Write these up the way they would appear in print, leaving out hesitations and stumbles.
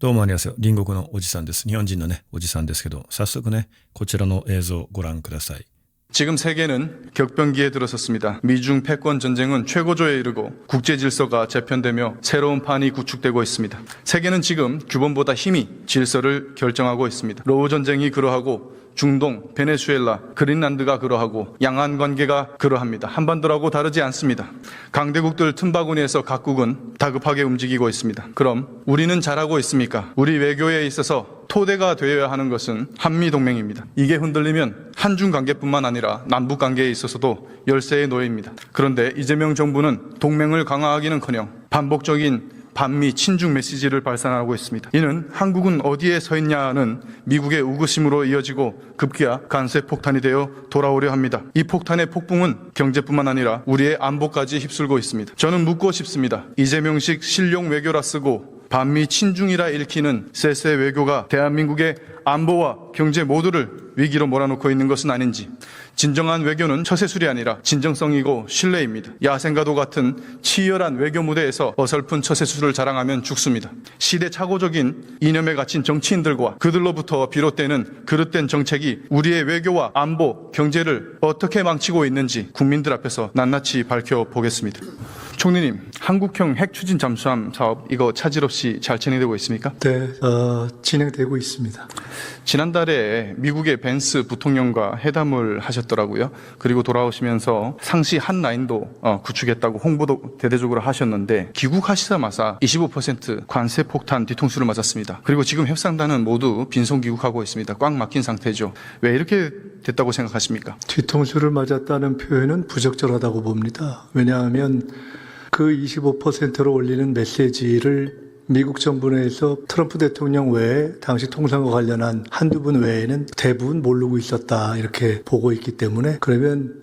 どうもありがとう。隣国のおじさんです。日本人のね、おじさんですけど、早速ね、こちらの映像をご覧ください。 지금 세계는 격변기에 들어섰습니다. 미중 패권 전쟁은 최고조에 이르고 국제 질서가 재편되며 새로운 판이 구축되고 있습니다. 세계는 지금 규범보다 힘이 질서를 결정하고 있습니다. 로우 전쟁이 그러하고 중동, 베네수엘라, 그린란드가 그러하고 양안 관계가 그러합니다. 한반도라고 다르지 않습니다. 강대국들 틈바구니에서 각국은 다급하게 움직이고 있습니다. 그럼 우리는 잘하고 있습니까? 우리 외교에 있어서 토대가 되어야 하는 것은 한미동맹입니다. 이게 흔들리면 한중 관계뿐만 아니라 남북 관계에 있어서도 열세의 노예입니다. 그런데 이재명 정부는 동맹을 강화하기는커녕 반복적인 반미 친중 메시지를 발산하고 있습니다. 이는 한국은 어디에 서 있냐는 미국의 우구심으로 이어지고 급기야 간세 폭탄이 되어 돌아오려 합니다. 이 폭탄의 폭풍은 경제뿐만 아니라 우리의 안보까지 휩쓸고 있습니다. 저는 묻고 싶습니다. 이재명식 실용 외교라 쓰고 반미 친중이라 읽히는 쎄쎄 외교가 대한민국의 안보와 경제 모두를 위기로 몰아넣고 있는 것은 아닌지, 진정한 외교는 처세술이 아니라 진정성이고 신뢰입니다. 야생과도 같은 치열한 외교 무대에서 어설픈 처세술을 자랑하면 죽습니다. 시대착오적인 이념에 갇힌 정치인들과 그들로부터 비롯되는 그릇된 정책이 우리의 외교와 안보, 경제를 어떻게 망치고 있는지 국민들 앞에서 낱낱이 밝혀보겠습니다. 총리님, 한국형 핵 추진 잠수함 사업 이거 차질 없이 잘 진행되고 있습니까? 네, 진행되고 있습니다. 지난달에 미국의 벤스 부통령과 회담을 하셨더라고요. 그리고 돌아오시면서 상시 한 라인도 구축했다고 홍보도 대대적으로 하셨는데 귀국하시자마자 25% 관세 폭탄 뒤통수를 맞았습니다. 그리고 지금 협상단은 모두 빈손 귀국하고 있습니다. 꽉 막힌 상태죠. 왜 이렇게 됐다고 생각하십니까? 뒤통수를 맞았다는 표현은 부적절하다고 봅니다. 왜냐하면 그 25%로 올리는 메시지를 미국 정부 내에서 트럼프 대통령 외에 당시 통상과 관련한 한두 분 외에는 대부분 모르고 있었다 이렇게 보고 있기 때문에, 그러면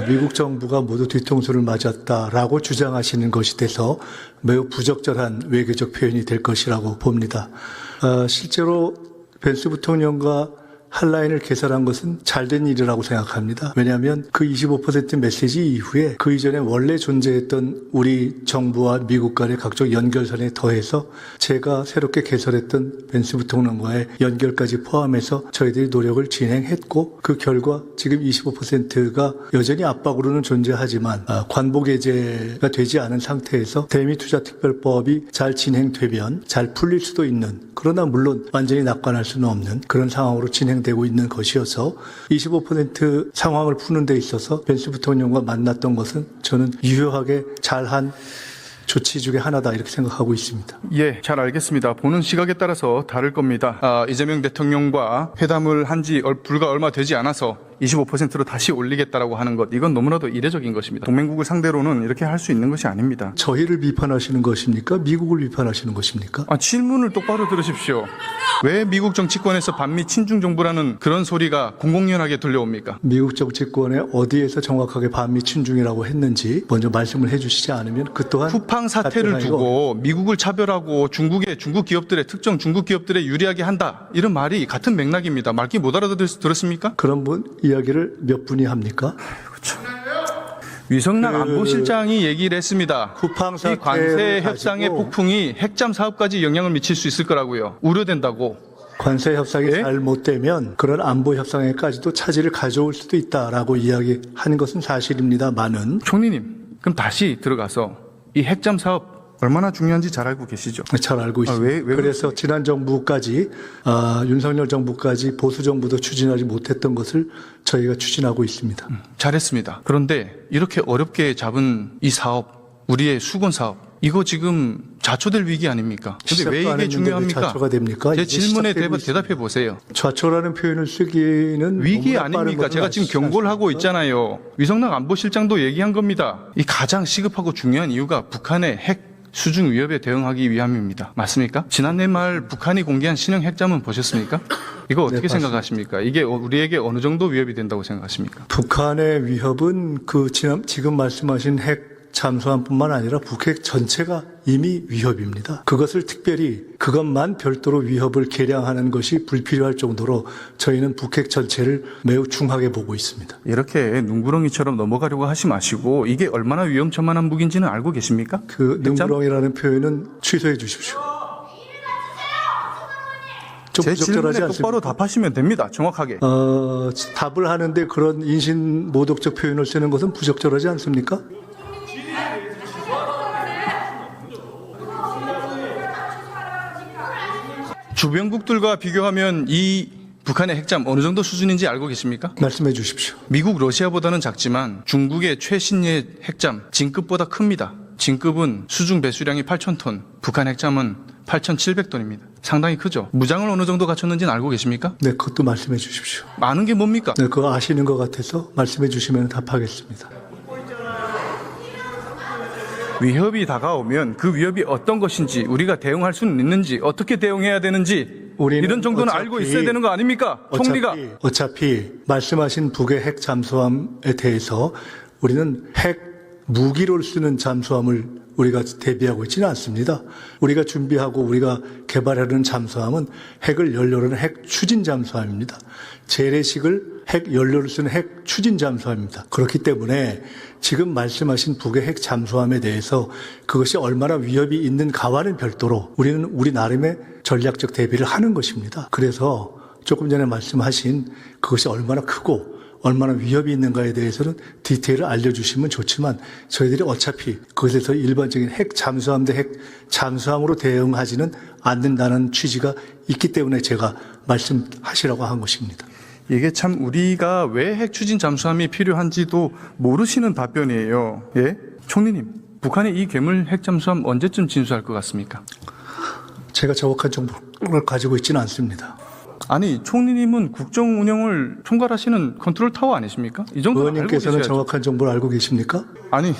미국 정부가 모두 뒤통수를 맞았다라고 주장하시는 것이 돼서 매우 부적절한 외교적 표현이 될 것이라고 봅니다. 실제로 벤스 부통령과 한 라인을 개설한 것은 잘된 일이라고 생각합니다. 왜냐하면 그 25% 메시지 이후에 그 이전에 원래 존재했던 우리 정부와 미국 간의 각종 연결선에 더해서 제가 새롭게 개설했던 벤스 부통령과의 연결까지 포함해서 저희들이 노력을 진행했고, 그 결과 지금 25%가 여전히 압박으로는 존재하지만 관보 게재가 되지 않은 상태에서 대미투자특별법이 잘 진행되면 잘 풀릴 수도 있는, 그러나 물론 완전히 낙관할 수는 없는 그런 상황으로 진행되고 있는 것이어서 25% 상황을 푸는 데 있어서 벤스 부통령과 만났던 것은 저는 유효하게 잘한 조치 중에 하나다 이렇게 생각하고 있습니다. 예, 잘 알겠습니다. 보는 시각에 따라서 다를 겁니다. 이재명 대통령과 회담을 한 지 불과 얼마 되지 않아서 25%로 다시 올리겠다라고 하는 것, 이건 너무나도 이례적인 것입니다. 동맹국을 상대로는 이렇게 할 수 있는 것이 아닙니다. 저희를 비판하시는 것입니까? 미국을 비판하시는 것입니까? 질문을 똑바로 들으십시오. 왜 미국 정치권에서 반미 친중 정부라는 그런 소리가 공공연하게 들려옵니까? 미국 정치권에 어디에서 정확하게 반미 친중이라고 했는지 먼저 말씀을 해주시지 않으면 그 또한 쿠팡 사태를 두고 미국을 차별하고 중국 기업들의 특정 중국 기업들에 유리하게 한다, 이런 말이 같은 맥락입니다. 말귀 못 알아들었습니까? 그런 분 이야기를 몇 분이 합니까? 위성락 안보실장이 얘기를 했습니다. 쿠팡 이 관세 협상의 가지고 폭풍이 핵잠 사업까지 영향을 미칠 수 있을 거라고요. 우려된다고. 관세 협상이 예? 잘못되면 그런 안보 협상에까지도 차질을 가져올 수도 있다라고 이야기하는 것은 사실입니다만은, 총리님, 그럼 다시 들어가서 이 핵잠 사업 얼마나 중요한지 잘 알고 계시죠? 잘 알고 있습니다. 왜 그래서 지난 정부까지 윤석열 정부까지 보수 정부도 추진하지 못했던 것을 저희가 추진하고 있습니다. 잘했습니다. 그런데 이렇게 어렵게 잡은 이 사업, 우리의 수건 사업, 이거 지금 자초될 위기 아닙니까? 근데 왜 이게 중요합니까? 자초가 됩니까? 제 질문에 대답해 보세요. 자초라는 표현을 쓰기는 위기 아닙니까? 제가 지금 경고를 하고 있잖아요. 위성락 안보실장도 얘기한 겁니다. 이 가장 시급하고 중요한 이유가 북한의 핵 수중 위협에 대응하기 위함입니다. 맞습니까? 지난해 말 북한이 공개한 신형 핵잠은 보셨습니까? 이거 어떻게 생각하십니까? 이게 우리에게 어느 정도 위협이 된다고 생각하십니까? 북한의 위협은 지금 말씀하신 핵 잠수함뿐만 아니라 북핵 전체가 이미 위협입니다. 그것을 특별히 그것만 별도로 위협을 계량하는 것이 불필요할 정도로 저희는 북핵 전체를 매우 중하게 보고 있습니다. 이렇게 눈구렁이처럼 넘어가려고 하지 마시고 이게 얼마나 위험천만한 무기인지는 알고 계십니까? 그 눈구렁이라는 표현은 취소해 주십시오. 좀 제 부적절하지 질문에 않습니까? 똑바로 답하시면 됩니다. 정확하게. 답을 하는데 그런 인신 모독적 표현을 쓰는 것은 부적절하지 않습니까? 주변국들과 비교하면 이 북한의 핵잠 어느 정도 수준인지 알고 계십니까? 말씀해 주십시오. 미국, 러시아보다는 작지만 중국의 최신의 핵잠 진급보다 큽니다. 진급은 수중 배수량이 8,000톤, 북한 핵잠은 8,700톤입니다. 상당히 크죠. 무장을 어느 정도 갖췄는지는 알고 계십니까? 네, 그것도 말씀해 주십시오. 아는 게 뭡니까? 네, 그거 아시는 것 같아서 말씀해 주시면 답하겠습니다. 위협이 다가오면 그 위협이 어떤 것인지 우리가 대응할 수는 있는지 어떻게 대응해야 되는지 이런 정도는 알고 있어야 되는 거 아닙니까? 총리가. 어차피 말씀하신 북의 핵 잠수함에 대해서 우리는 핵 무기로 쓰는 잠수함을 우리가 대비하고 있지는 않습니다. 우리가 준비하고 우리가 개발하려는 잠수함은 핵을 연료로 하는 핵 추진 잠수함입니다. 재래식을 핵 연료를 쓰는 핵 추진 잠수함입니다. 그렇기 때문에 지금 말씀하신 북의 핵 잠수함에 대해서 그것이 얼마나 위협이 있는가와는 별도로 우리는 우리 나름의 전략적 대비를 하는 것입니다. 그래서 조금 전에 말씀하신 그것이 얼마나 크고 얼마나 위협이 있는가에 대해서는 디테일을 알려주시면 좋지만 저희들이 어차피 그것에서 일반적인 핵 잠수함 대 핵 잠수함으로 대응하지는 않는다는 취지가 있기 때문에 제가 말씀하시라고 한 것입니다. 이게 참 우리가 왜 핵 추진 잠수함이 필요한지도 모르시는 답변이에요. 예? 총리님, 북한이 이 괴물 핵 잠수함 언제쯤 진수할 것 같습니까? 제가 정확한 정보를 가지고 있지는 않습니다. 아니, 총리님은 국정 운영을 총괄하시는 컨트롤 타워 아니십니까? 이 정도는 알고 의원님께서는 계셔야죠. 정확한 정보를 알고 계십니까? 아니,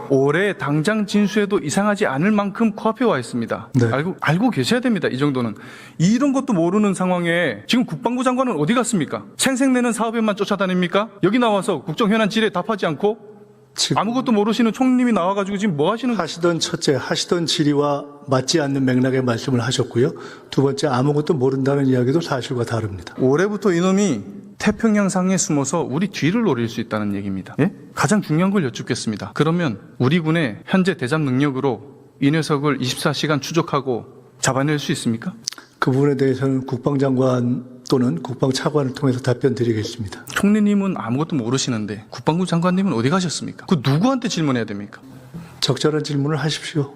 올해 당장 진수해도 이상하지 않을 만큼 코앞에 와 있습니다. 네. 알고 계셔야 됩니다. 이 정도는. 이런 것도 모르는 상황에 지금 국방부 장관은 어디 갔습니까? 생색내는 사업에만 쫓아다닙니까? 여기 나와서 국정현안 질의에 답하지 않고 지금 아무것도 모르시는 총리님이 나와가지고 지금 뭐 하시는 거예요? 하시던 질의와 맞지 않는 맥락의 말씀을 하셨고요. 두 번째, 아무것도 모른다는 이야기도 사실과 다릅니다. 올해부터 이놈이 태평양상에 숨어서 우리 뒤를 노릴 수 있다는 얘기입니다. 예? 가장 중요한 걸 여쭙겠습니다. 그러면 우리 군의 현재 대잠 능력으로 이 녀석을 24시간 추적하고 잡아낼 수 있습니까? 그 부분에 대해서는 국방장관 또는 국방차관을 통해서 답변 드리겠습니다. 총리님은 아무것도 모르시는데 국방부 장관님은 어디 가셨습니까? 그 누구한테 질문해야 됩니까? 적절한 질문을 하십시오.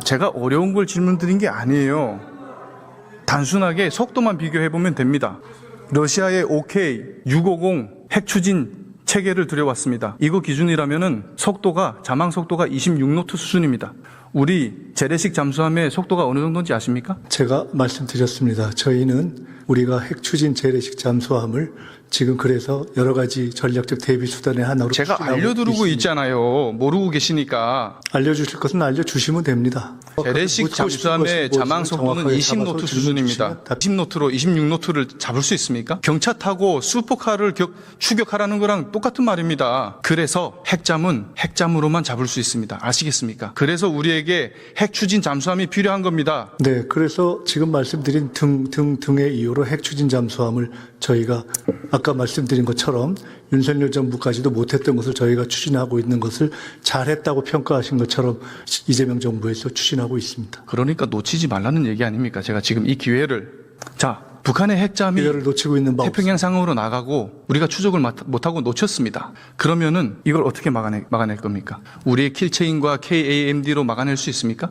제가 어려운 걸 질문 드린 게 아니에요. 단순하게 속도만 비교해보면 됩니다. 러시아의 OK-650 핵추진 체계를 들여왔습니다. 이거 기준이라면은 자망 속도가 26노트 수준입니다. 우리 재래식 잠수함의 속도가 어느 정도인지 아십니까? 제가 말씀드렸습니다. 저희는 우리가 핵추진 재래식 잠수함을 지금 그래서 여러 가지 전략적 대비 수단의 하나로 제가 추진하고 알려드리고 있습니다. 있잖아요. 모르고 계시니까. 알려주실 것은 알려주시면 됩니다. 재래식 묻고 싶은 잠수함의 것이 자망 무엇인지 속도는 정확하게 20노트 잡아서 수준입니다. 질문 주시면 답- 20노트로 26노트를 잡을 수 있습니까? 경차 타고 슈퍼카를 추격하라는 거랑 똑같은 말입니다. 그래서 핵잠은 핵잠으로만 잡을 수 있습니다. 아시겠습니까? 그래서 우리에게 핵 추진 잠수함이 필요한 겁니다. 네, 그래서 지금 말씀드린 등의 이유로 핵추진 잠수함을 저희가 아까 말씀드린 것처럼 윤석열 정부까지도 못했던 것을 저희가 추진하고 있는 것을 잘했다고 평가하신 것처럼 이재명 정부에서 추진하고 있습니다. 그러니까 놓치지 말라는 얘기 아닙니까? 제가 지금 이 기회를. 자, 북한의 핵잠이 기회를 놓치고 있는 바 태평양 상으로 나가고 우리가 추적을 못하고 놓쳤습니다. 그러면은 이걸 어떻게 막아낼 겁니까? 우리의 킬체인과 KAMD로 막아낼 수 있습니까?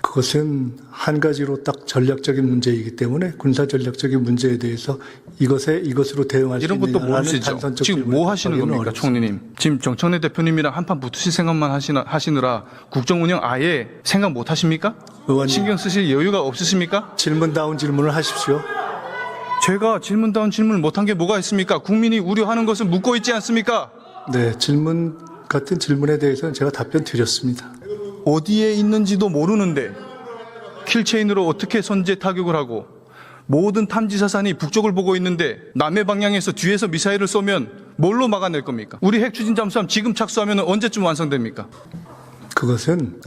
그것은 한 가지로 딱 전략적인 문제이기 때문에 군사 전략적인 문제에 대해서 이것으로 대응할 수 이런 것도 있느냐라는 모르시죠? 단선적 지금 질문을 뭐 하시는 하기는 겁니까, 어렵습니다. 총리님? 지금 정청래 대표님이랑 한판 붙으실 생각만 하시느라 국정 운영 아예 생각 못 하십니까? 의원님. 신경 쓰실 여유가 없으십니까? 질문다운 질문을 하십시오. 제가 질문다운 질문을 못한 게 뭐가 있습니까? 국민이 우려하는 것을 묻고 있지 않습니까? 네, 질문 같은 질문에 대해서는 제가 답변 드렸습니다. 어디에 있는지도 모르는데 킬체인으로 어떻게 선제 타격을 하고 모든 탐지사산이 북쪽을 보고 있는데 남해 방향에서 뒤에서 미사일을 쏘면 뭘로 막아낼 겁니까? 우리 핵추진 잠수함 지금 착수하면 언제쯤 완성됩니까? 그것은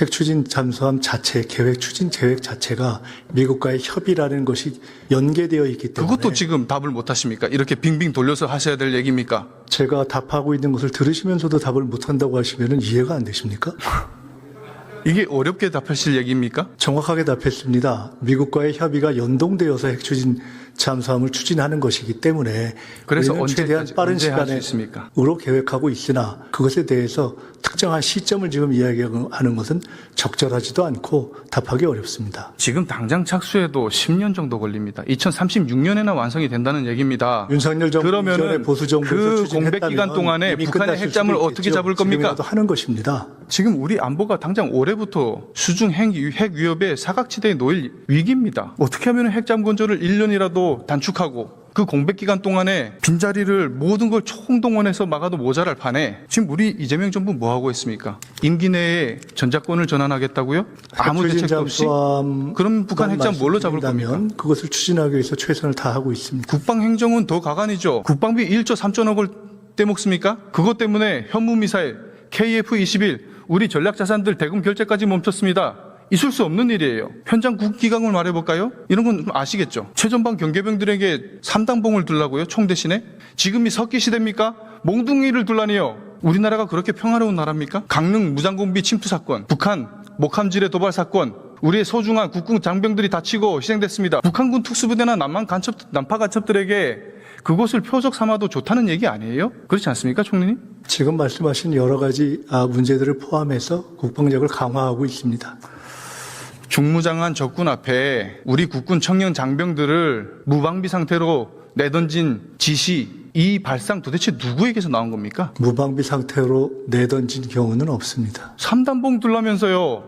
핵추진 잠수함 자체, 추진 계획 자체가 미국과의 협의라는 것이 연계되어 있기 때문에 그것도 지금 답을 못 하십니까? 이렇게 빙빙 돌려서 하셔야 될 얘기입니까? 제가 답하고 있는 것을 들으시면서도 답을 못한다고 하시면 이해가 안 되십니까? 이게 어렵게 답하실 얘기입니까? 정확하게 답했습니다. 미국과의 협의가 연동되어서 핵추진 잠수함을 추진하는 것이기 때문에 그래서 우리는 최대한 빠른 언제 할 수 시간에 있습니까? 으로 계획하고 있으나 그것에 대해서 특정한 시점을 지금 이야기하는 것은 적절하지도 않고 답하기 어렵습니다. 지금 당장 착수해도 10년 정도 걸립니다. 2036년에나 완성이 된다는 얘기입니다. 윤석열 정부 이전의 그러면은 보수 정부에서 그 추진했다면 공백 기간 동안에 이미 북한의 끝났을 핵잠을 수도 어떻게 있겠죠. 잡을 겁니까? 지금이라도 하는 것입니다. 지금 우리 안보가 당장 올해부터 수중 핵 위협의 사각지대에 놓일 위기입니다. 어떻게 하면 핵잠 건조를 1년이라도 단축하고 그 공백 기간 동안에 빈자리를 모든 걸 총동원해서 막아도 모자랄 판에 지금 우리 이재명 정부 뭐 하고 있습니까? 임기 내에 전작권을 전환하겠다고요? 아무 대책도 없이? 그럼 북한 핵잠 뭘로 잡을 겁니까? 그것을 추진하기 위해서 최선을 다하고 있습니다. 국방행정은 더 가관이죠. 국방비 1조 3천억을 떼먹습니까? 그것 때문에 현무미사일, KF-21, 우리 전략자산들 대금 결제까지 멈췄습니다. 있을 수 없는 일이에요. 현장 국기강을 말해볼까요? 이런 건 좀 아시겠죠? 최전방 경계병들에게 3단봉을 둘라고요? 총 대신에? 지금이 석기 시대입니까? 몽둥이를 둘라니요. 우리나라가 그렇게 평화로운 나라입니까? 강릉 무장공비 침투 사건, 북한 목함질의 도발 사건, 우리의 소중한 국군 장병들이 다치고 희생됐습니다. 북한군 특수부대나 난파 간첩들에게 그것을 표적 삼아도 좋다는 얘기 아니에요? 그렇지 않습니까, 총리님? 지금 말씀하신 여러 가지 문제들을 포함해서 국방력을 강화하고 있습니다. 중무장한 적군 앞에 우리 국군 청년 장병들을 무방비 상태로 내던진 지시, 이 발상 도대체 누구에게서 나온 겁니까? 무방비 상태로 내던진 경우는 없습니다. 3단봉 둘라면서요.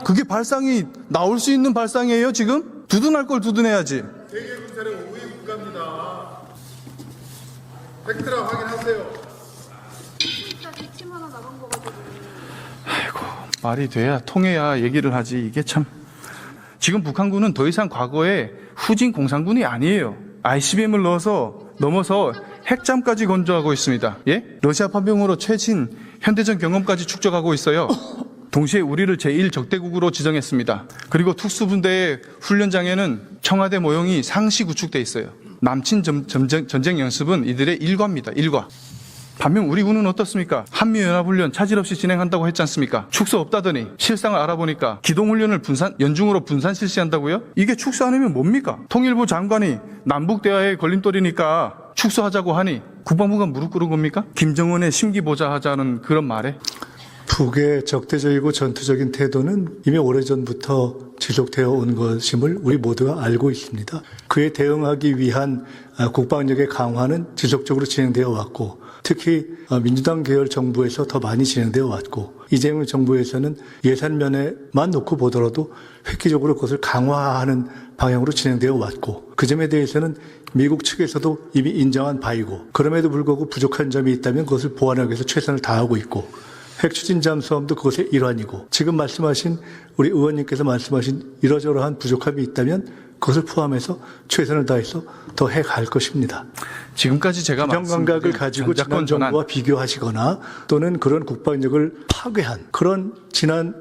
그게 발상이 나올 수 있는 발상이에요, 지금? 두둔할 걸 두둔해야지. 세계군사력 5위 국가입니다. 팩트라 확인하세요. 말이 돼야 통해야 얘기를 하지. 이게 참. 지금 북한군은 더 이상 과거의 후진 공산군이 아니에요. ICBM을 넘어서 핵잠까지 건조하고 있습니다. 예? 러시아 파병으로 최신 현대전 경험까지 축적하고 있어요. 동시에 우리를 제1적대국으로 지정했습니다. 그리고 특수분대의 훈련장에는 청와대 모형이 상시 구축돼 있어요. 남친 전쟁 연습은 이들의 일과입니다. 일과. 반면 우리 군은 어떻습니까? 한미연합훈련 차질 없이 진행한다고 했지 않습니까? 축소 없다더니 실상을 알아보니까 기동훈련을 연중으로 분산 실시한다고요? 이게 축소 아니면 뭡니까? 통일부 장관이 남북대화에 걸림돌이니까 축소하자고 하니 국방부가 무릎 꿇은 겁니까? 김정은의 심기보자 하자는 그런 말에? 북의 적대적이고 전투적인 태도는 이미 오래전부터 지속되어 온 것임을 우리 모두가 알고 있습니다. 그에 대응하기 위한 국방력의 강화는 지속적으로 진행되어 왔고 특히 민주당 계열 정부에서 더 많이 진행되어 왔고 이재명 정부에서는 예산면에만 놓고 보더라도 획기적으로 그것을 강화하는 방향으로 진행되어 왔고 그 점에 대해서는 미국 측에서도 이미 인정한 바이고 그럼에도 불구하고 부족한 점이 있다면 그것을 보완하기 위해서 최선을 다하고 있고 핵추진 잠수함도 그것의 일환이고 지금 말씀하신 우리 의원님께서 말씀하신 이러저러한 부족함이 있다면 그것을 포함해서 최선을 다해서 더 해갈 것입니다. 지금까지 제가 감각을 가지고 지난 정부와 비교하시거나 또는 그런 국방력을 파괴한 그런 지난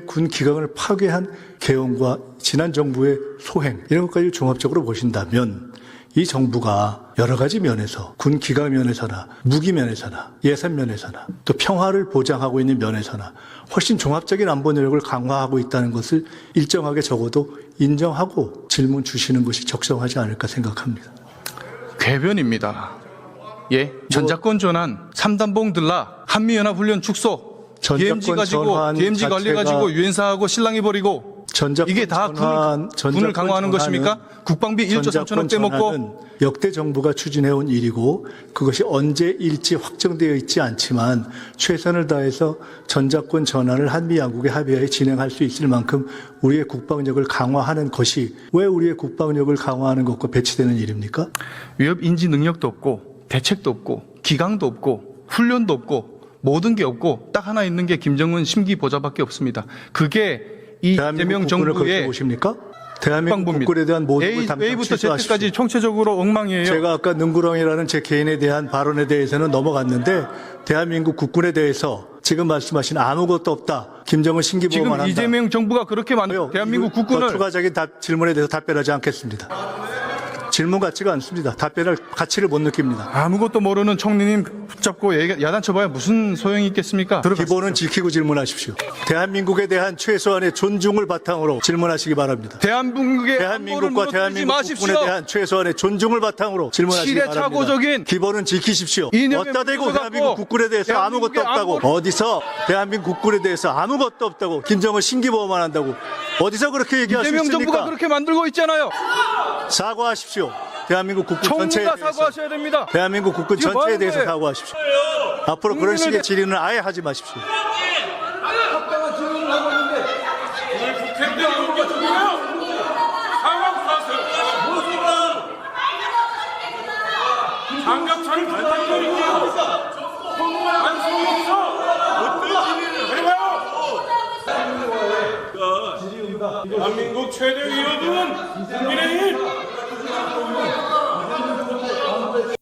군 기강을 파괴한 개헌과 지난 정부의 소행 이런 것까지 종합적으로 보신다면 이 정부가 여러 가지 면에서 군 기강 면에서나 무기 면에서나 예산 면에서나 또 평화를 보장하고 있는 면에서나 훨씬 종합적인 안보 노력을 강화하고 있다는 것을 일정하게 적어도 인정하고 질문 주시는 것이 적정하지 않을까 생각합니다. 궤변입니다. 예, 전작권 전환, 3단봉 들라, 한미연합훈련 축소, DMZ 관리 가지고 유엔사하고 실랑이 버리고 이게 다 군을 강화하는 것입니까? 국방비 1조 3천억 떼먹고 역대 정부가 추진해온 일이고 그것이 언제일지 확정되어 있지 않지만 최선을 다해서 전작권 전환을 한미 양국의 합의하에 진행할 수 있을 만큼 우리의 국방력을 강화하는 것이 왜 우리의 국방력을 강화하는 것과 배치되는 일입니까? 위협 인지 능력도 없고 대책도 없고 기강도 없고 훈련도 없고 모든 게 없고 딱 하나 있는 게 김정은 심기 보좌밖에 없습니다. 그게 이 이재명 정부의 보십니까? 대한민국 국군에 대한 모든 걸 당장 A부터 취소하십시오. Z까지 총체적으로 엉망이에요. 제가 아까 능구렁이라는 제 개인에 대한 발언에 대해서는 넘어갔는데 대한민국 국군에 대해서 지금 말씀하신 아무것도 없다. 김정은 신기보호만 한다. 지금 이재명 정부가 그렇게 대한민국 국군을 추가적인 질문에 대해서 답변하지 않겠습니다. 질문 같지가 않습니다. 답변할 가치를 못 느낍니다. 아무것도 모르는 총리님 붙잡고 야단쳐봐야 무슨 소용이 있겠습니까? 기본은 지키고 질문하십시오. 대한민국에 대한 최소한의 존중을 바탕으로 질문하시기 바랍니다. 대한민국의 대한민국과 대한민국 국군에 대한 최소한의 존중을 바탕으로 질문하시기 바랍니다. 시대착오적인 기본은 지키십시오. 이념에 어디다 대고 물들어갖고 대한민국 국군에 대해서 아무것도 대한민국의 없다고. 어디서 대한민국 국군에 대해서 아무것도 없다고. 김정은 신기보호만 한다고. 어디서 그렇게 얘기할 수 이재명 정부가 있습니까? 그렇게 만들고 있잖아요. 사과하십시오. 대한민국 국군 전체에 총리가 대해서. 사과하셔야 됩니다. 대한민국 국군 지금 뭐 전체에 하는 대해서 거예요? 사과하십시오. 앞으로 그런 식의 질의는 아예 하지 마십시오. 합당한 질문을 하고 있는데 장갑차를 부탁드릴게요. 반성이 없어. 대한민국 최대 위협은 국민의힘.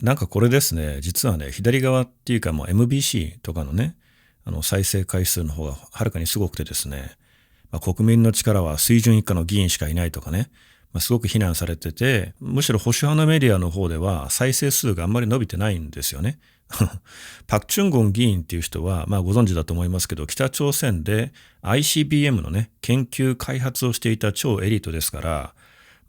なんかこれですね、実はね、左側っていうかもう MBC とかのね、再生回数の方がはるかにすごくてですね、国民の力は水準以下の議員しかいないとかね、すごく非難されてて、むしろ保守派のメディアの方では再生数があんまり伸びてないんですよね。パク・チュンゴン議員っていう人は、ご存知だと思いますけど、北朝鮮で ICBM のね、研究開発をしていた超エリートですか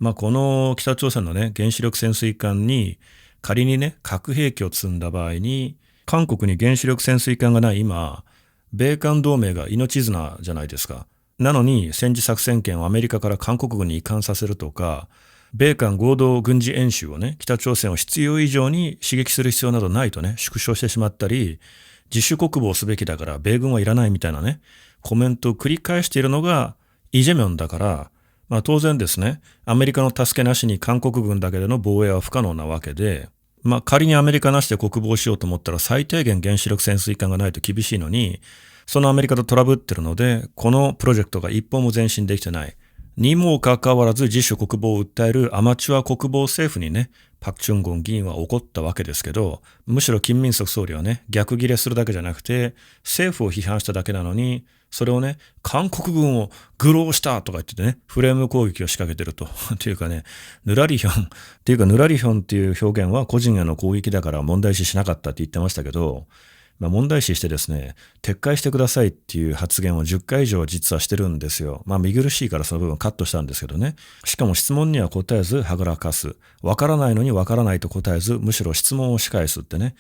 ら、この北朝鮮のね、原子力潜水艦に仮にね、核兵器を積んだ場合に、韓国に原子力潜水艦がない今、米韓同盟が命綱じゃないですか。なのに戦時作戦権をアメリカから韓国軍に移管させるとか、米韓合同軍事演習をね、北朝鮮を必要以上に刺激する必要などないとね、縮小してしまったり、自主国防すべきだから米軍はいらないみたいなね、コメントを繰り返しているのがイ・ジェミョンだから、当然ですね、アメリカの助けなしに韓国軍だけでの防衛は不可能なわけで、仮にアメリカなしで国防しようと思ったら最低限原子力潜水艦がないと厳しいのに、そのアメリカとトラブってるので、このプロジェクトが一歩も前進できてない。にもかかわらず自主国防を訴えるアマチュア国防政府にね、パク・チュンゴン議員は怒ったわけですけど、むしろ金民則総理はね、逆ギレするだけじゃなくて、政府を批判しただけなのに、それをね、韓国軍を愚弄したとか言っててね、フレーム攻撃を仕掛けてると。っていうかね、ヌラリヒョンっていう表現は個人への攻撃だから問題視しなかったって言ってましたけど、問題視してですね、撤回してくださいっていう発言を10回以上実はしてるんですよ。見苦しいからその部分カットしたんですけどね。しかも質問には答えずはぐらかす。わからないのにわからないと答えず、むしろ質問を仕返すってね。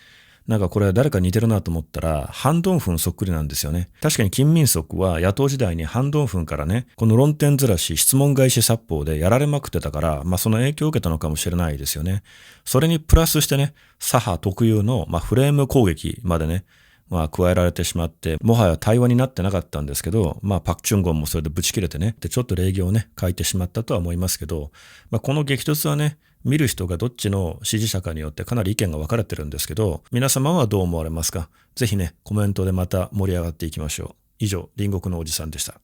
なんかこれ誰か似てるなと思ったら、ハン・ドンフンそっくりなんですよね。確かに金民則は野党時代にハン・ドンフンからね、この論点ずらし、質問返し殺法でやられまくってたから、その影響を受けたのかもしれないですよね。それにプラスしてね、左派特有の、フレーム攻撃までね、加えられてしまって、もはや対話になってなかったんですけど、パク・チュンゴンもそれでブチ切れてね、でちょっと礼儀をね、書いてしまったとは思いますけど、この激突はね、見る人がどっちの支持者かによってかなり意見が分かれてるんですけど、皆様はどう思われますか？ぜひね、コメントでまた盛り上がっていきましょう。以上、隣国のおじさんでした。